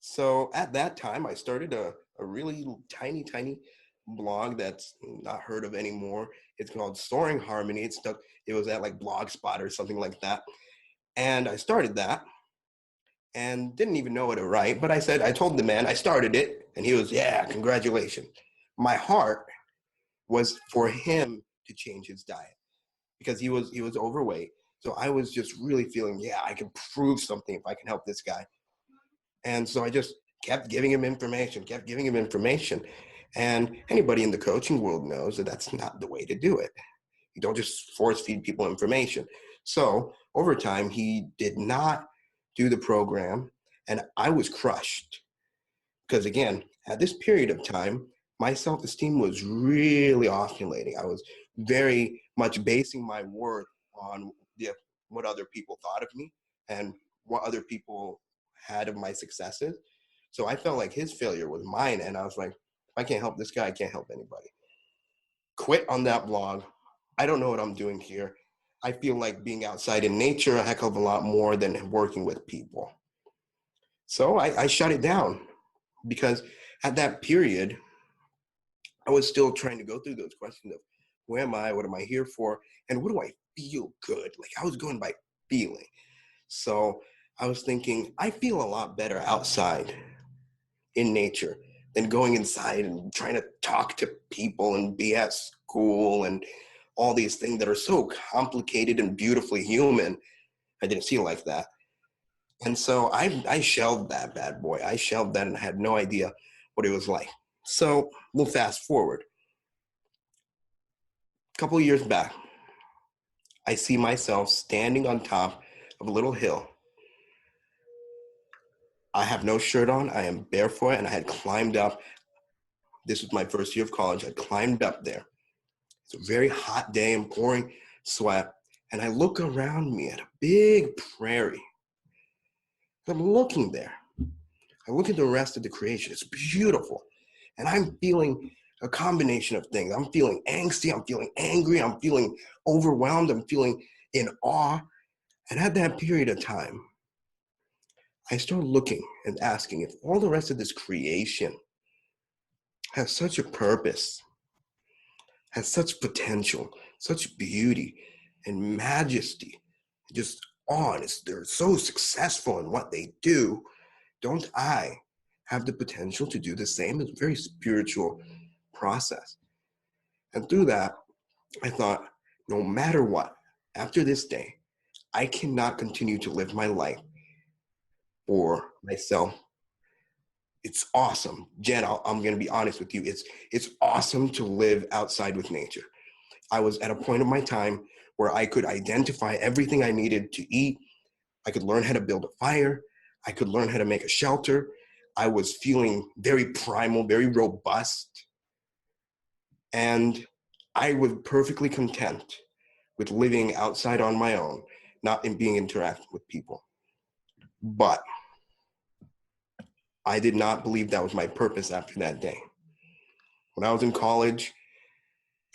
So at that time, I started a really tiny blog that's not heard of anymore. It's called Soaring Harmony. It was at like Blogspot or something like that. And I started that and didn't even know what to write. But I told the man I started it, and he was, yeah, congratulations. My heart was for him to change his diet because he was overweight. So I was just really feeling, yeah, I can prove something if I can help this guy. And so I just kept giving him information. And anybody in the coaching world knows that that's not the way to do it. You don't just force feed people information. So over time, he did not do the program, and I was crushed. Because again, at this period of time, my self-esteem was really oscillating. I was very much basing my worth on what other people thought of me and what other people had of my successes. So I felt like his failure was mine. And I was like, if I can't help this guy, I can't help anybody. Quit on that blog. I don't know what I'm doing here. I feel like being outside in nature a heck of a lot more than working with people. So I shut it down because at that period, I was still trying to go through those questions of who am I, what am I here for, and what do I feel good? Like I was going by feeling. So I was thinking, I feel a lot better outside in nature than going inside and trying to talk to people and be at school and all these things that are so complicated and beautifully human. I didn't feel like that. And so I shelved that bad boy. I shelved that and I had no idea what it was like. So we'll fast forward. A couple of years back, I see myself standing on top of a little hill. I have no shirt on. I am barefoot, and I had climbed up. This was my first year of college. I climbed up there. It's a very hot day and pouring sweat. And I look around me at a big prairie. I'm looking there. I look at the rest of the creation. It's beautiful. And I'm feeling a combination of things. I'm feeling angsty. I'm feeling angry. I'm feeling overwhelmed. I'm feeling in awe. And at that period of time, I started looking and asking if all the rest of this creation has such a purpose, has such potential, such beauty and majesty, just awe, and they're so successful in what they do, don't I have the potential to do the same? It's a very spiritual process. And through that, I thought, no matter what, after this day, I cannot continue to live my life for myself it's awesome. Jen, I'm going to be honest with you. It's awesome to live outside with nature. I was at a point of my time where I could identify everything I needed to eat. I could learn how to build a fire. I could learn how to make a shelter. I was feeling very primal, very robust. And I was perfectly content with living outside on my own, not in being interactive with people. But I did not believe that was my purpose after that day. When I was in college,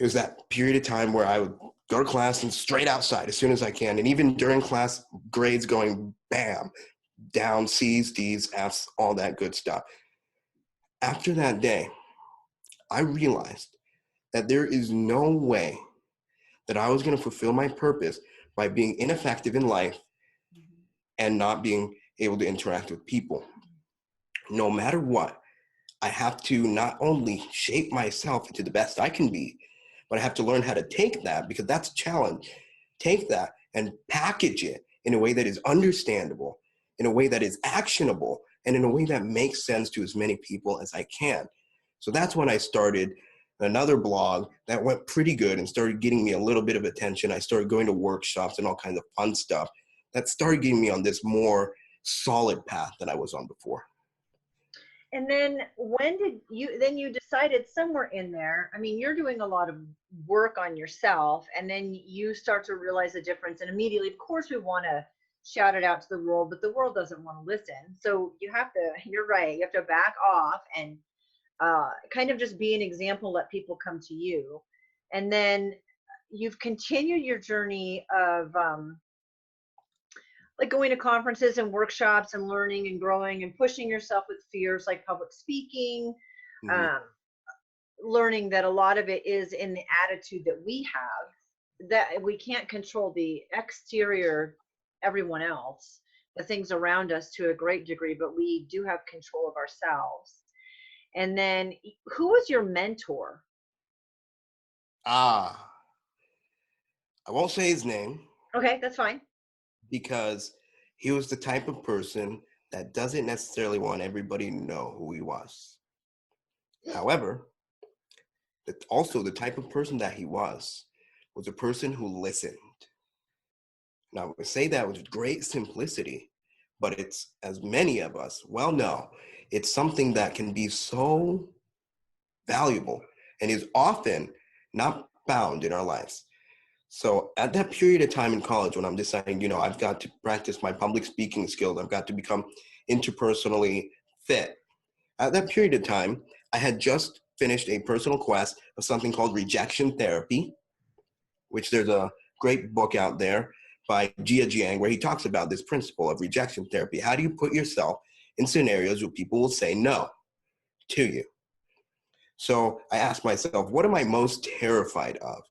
it was that period of time where I would go to class and straight outside as soon as I can. And even during class, grades going bam, down, C's, D's, F's, all that good stuff. After that day, I realized that there is no way that I was going to fulfill my purpose by being ineffective in life and not being able to interact with people. No matter what, I have to not only shape myself into the best I can be, but I have to learn how to take that, because that's a challenge. Take that and package it in a way that is understandable, in a way that is actionable, and in a way that makes sense to as many people as I can. So that's when I started another blog that went pretty good and started getting me a little bit of attention. I started going to workshops and all kinds of fun stuff that started getting me on this more solid path than I was on before. And then when did you decided somewhere in there, I mean, you're doing a lot of work on yourself, and then you start to realize the difference. And immediately, of course, we want to shout it out to the world, but the world doesn't want to listen. So you're right, you have to back off and kind of just be an example, let people come to you. And then you've continued your journey of like going to conferences and workshops and learning and growing and pushing yourself with fears like public speaking, learning that a lot of it is in the attitude that we have, that we can't control the exterior, everyone else, the things around us to a great degree, but we do have control of ourselves. And then who was your mentor? I won't say his name. Okay, that's fine. Because he was the type of person that doesn't necessarily want everybody to know who he was. However, also the type of person that he was a person who listened. Now, I would say that with great simplicity, but it's, as many of us well know, it's something that can be so valuable and is often not found in our lives. So at that period of time in college, when I'm deciding, I've got to practice my public speaking skills, I've got to become interpersonally fit. At that period of time, I had just finished a personal quest of something called rejection therapy, which there's a great book out there by Jia Jiang, where he talks about this principle of rejection therapy. How do you put yourself in scenarios where people will say no to you? So I asked myself, what am I most terrified of?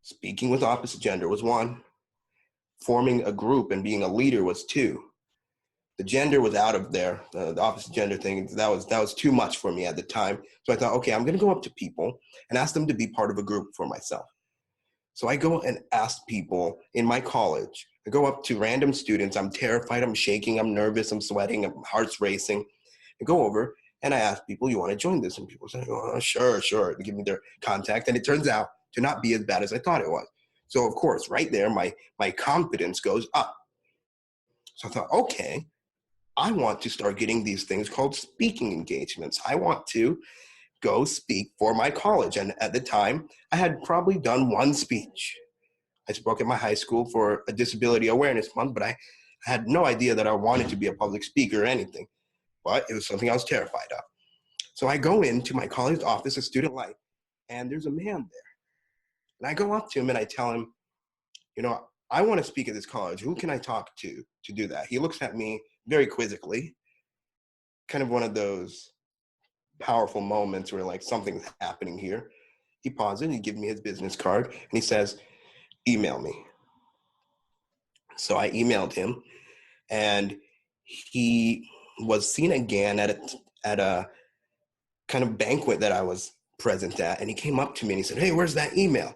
Speaking with opposite gender was one. Forming a group and being a leader was two. The gender was out of there. The opposite gender thing, that was too much for me at the time. So I thought, okay, I'm going to go up to people and ask them to be part of a group for myself. So I go and ask people in my college. I go up to random students. I'm terrified. I'm shaking. I'm nervous. I'm sweating. My heart's racing. I go over and I ask people, you want to join this? And people say, oh, sure. They give me their contact. And it turns out to not be as bad as I thought it was. So of course, right there, my confidence goes up. So I thought, okay, I want to start getting these things called speaking engagements. I want to go speak for my college. And at the time, I had probably done one speech. I spoke at my high school for a Disability Awareness Month, but I had no idea that I wanted to be a public speaker or anything. But it was something I was terrified of. So I go into my college office, a student life, and there's a man there. And I go up to him and I tell him, I want to speak at this college. Who can I talk to do that? He looks at me very quizzically, kind of one of those powerful moments where like something's happening here. He pauses, he gives me his business card, and he says, email me. So I emailed him, and he was seen again at a kind of banquet that I was present at, and he came up to me and he said, hey, where's that email?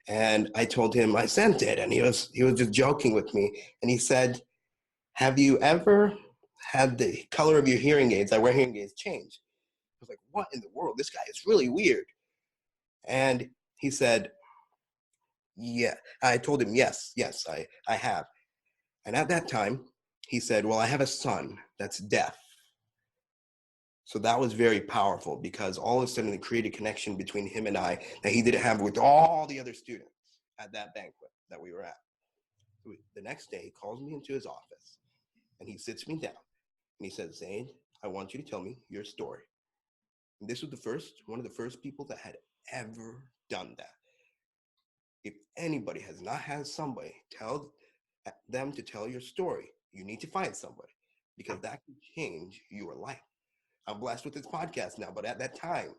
And I told him I sent it, and he was just joking with me, and he said, have you ever had the color of your hearing aids, I wear hearing aids, change. I was like, what in the world? This guy is really weird. And he said, yeah. I told him, yes, I have. And at that time, he said, well, I have a son that's deaf. So that was very powerful because all of a sudden it created a connection between him and I that he didn't have with all the other students at that banquet that we were at. The next day, he calls me into his office and he sits me down and he says, Zayd, I want you to tell me your story. And this was one of the first people that had ever done that. If anybody has not had somebody tell them to tell your story, you need to find somebody because that can change your life. I'm blessed with this podcast now, but at that time,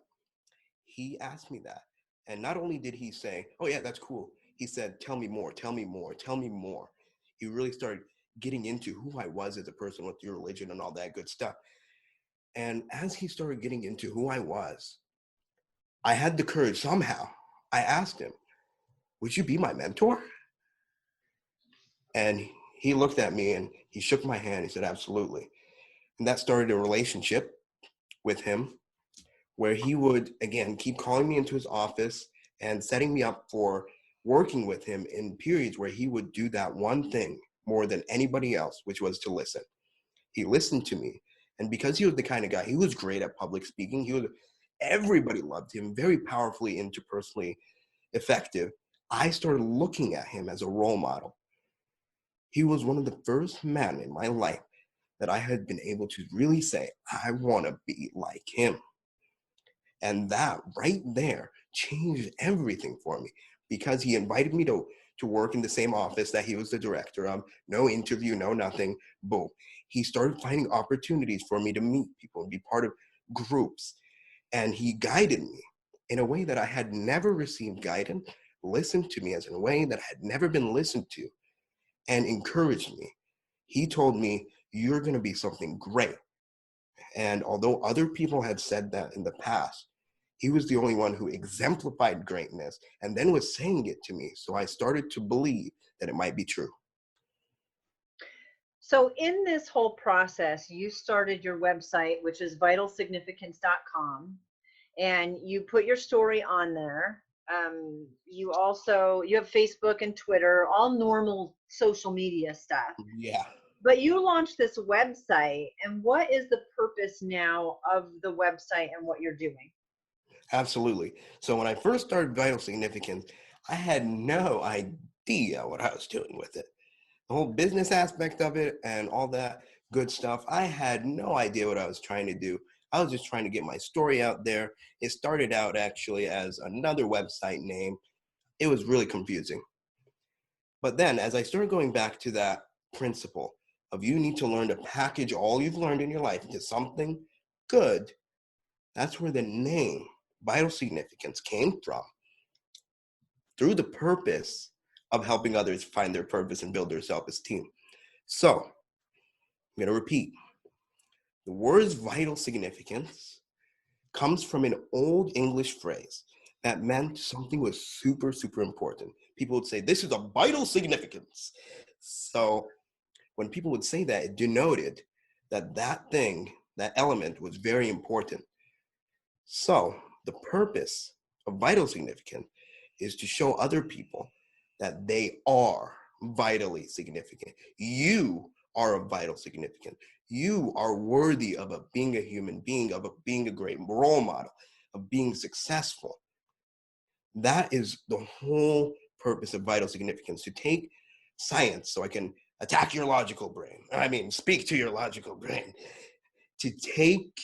he asked me that. And not only did he say, oh yeah, that's cool. He said, tell me more, tell me more, tell me more. He really started getting into who I was as a person with your religion and all that good stuff. And as he started getting into who I was, I had the courage somehow. I asked him, would you be my mentor? And he looked at me and he shook my hand. He said, absolutely. And that started a relationship with him where he would, again, keep calling me into his office and setting me up for working with him in periods where he would do that one thing more than anybody else, which was to listen. He listened to me. And because he was the kind of guy, he was great at public speaking. Everybody loved him, very powerfully interpersonally effective. I started looking at him as a role model. He was one of the first men in my life that I had been able to really say, I want to be like him. And that right there changed everything for me because he invited me to work in the same office that he was the director of. No interview, no nothing. Boom. He started finding opportunities for me to meet people and be part of groups. And he guided me in a way that I had never received guidance, listened to me as in a way that I had never been listened to, and encouraged me. He told me, you're going to be something great. And although other people had said that in the past, he was the only one who exemplified greatness and then was saying it to me. So I started to believe that it might be true. So in this whole process, you started your website, which is vitalsignificance.com, and you put your story on there. You have Facebook and Twitter, all normal social media stuff. Yeah. But you launched this website, and what is the purpose now of the website and what you're doing? Absolutely. So when I first started Vital Significance, I had no idea what I was doing with it. The whole business aspect of it and all that good stuff, I had no idea what I was trying to do. I was just trying to get my story out there. It started out actually as another website name. It was really confusing. But then as I started going back to that principle of you need to learn to package all you've learned in your life into something good, that's where the name Vital Significance came from, through the purpose of helping others find their purpose and build their self-esteem. So I'm going to repeat. The words vital significance comes from an old English phrase that meant something was super, super important. People would say, this is a vital significance. So when people would say that, it denoted that that thing, that element was very important. So the purpose of vital significance is to show other people that they are vitally significant. You are of vital significance. You are worthy of being a human being, of being a great role model, of being successful. That is the whole purpose of vital significance, to take science so I can attack your logical brain. Speak to your logical brain. To take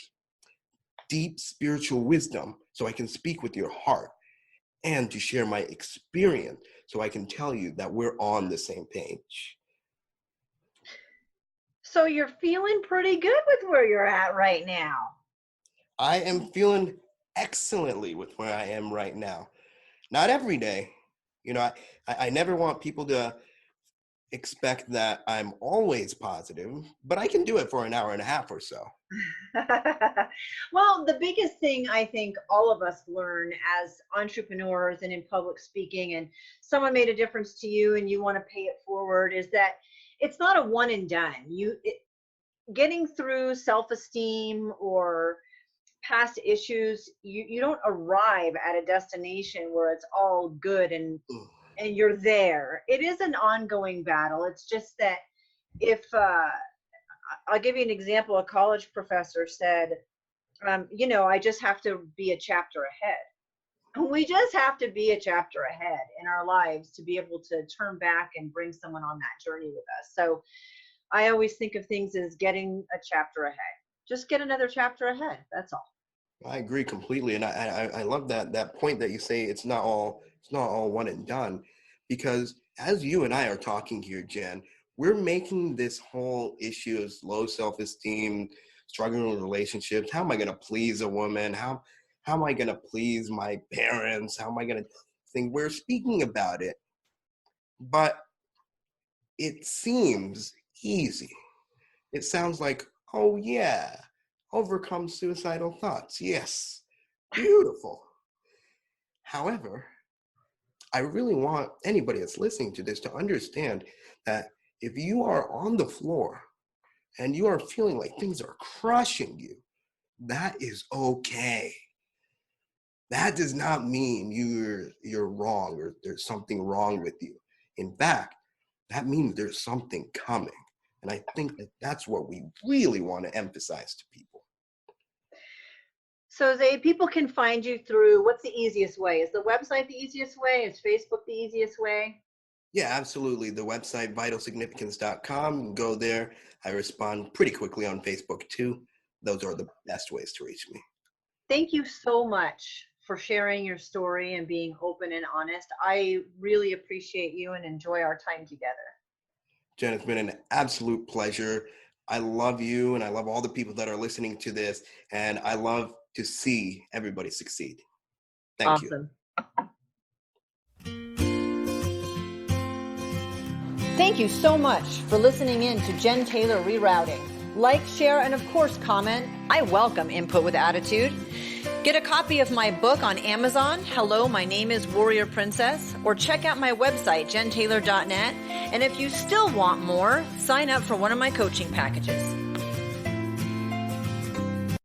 deep spiritual wisdom so I can speak with your heart, and to share my experience so I can tell you that we're on the same page. So you're feeling pretty good with where you're at right now. I am feeling excellently with where I am right now. Not every day. I never want people to expect that I'm always positive, but I can do it for an hour and a half or so. Well, the biggest thing I think all of us learn as entrepreneurs and in public speaking, and someone made a difference to you and you want to pay it forward, is that it's not a one and done. getting through self-esteem or past issues, you don't arrive at a destination where it's all good and you're there. It is an ongoing battle. It's just that if I'll give you an example. A college professor said, I just have to be a chapter ahead. We just have to be a chapter ahead in our lives to be able to turn back and bring someone on that journey with us. So I always think of things as getting a chapter ahead. Just get another chapter ahead. That's all. I agree completely, and I love that point that you say it's not all one and done, because as you and I are talking here, Jen, we're making this whole issue of low self-esteem, struggling with relationships. How am I going to please a woman? How am I going to please my parents? How am I going to think? We're speaking about it, but it seems easy. It sounds like, oh yeah, overcome suicidal thoughts. Yes, beautiful. However, I really want anybody that's listening to this to understand that if you are on the floor and you are feeling like things are crushing you, that is okay. That does not mean you're wrong or there's something wrong with you. In fact, that means there's something coming. And I think that that's what we really want to emphasize to people. So people can find you through, what's the easiest way? Is the website the easiest way? Is Facebook the easiest way? Yeah, absolutely. The website, vitalsignificance.com. Go there. I respond pretty quickly on Facebook too. Those are the best ways to reach me. Thank you so much for sharing your story and being open and honest. I really appreciate you and enjoy our time together. Jen, it's been an absolute pleasure. I love you and I love all the people that are listening to this, and I love to see everybody succeed. Thank you. Thank you so much for listening in to Jen Taylor Rerouting. Like, share, and of course, comment. I welcome input with attitude. Get a copy of my book on Amazon, Hello, My Name is Warrior Princess, or check out my website, jentaylor.net. And if you still want more, sign up for one of my coaching packages.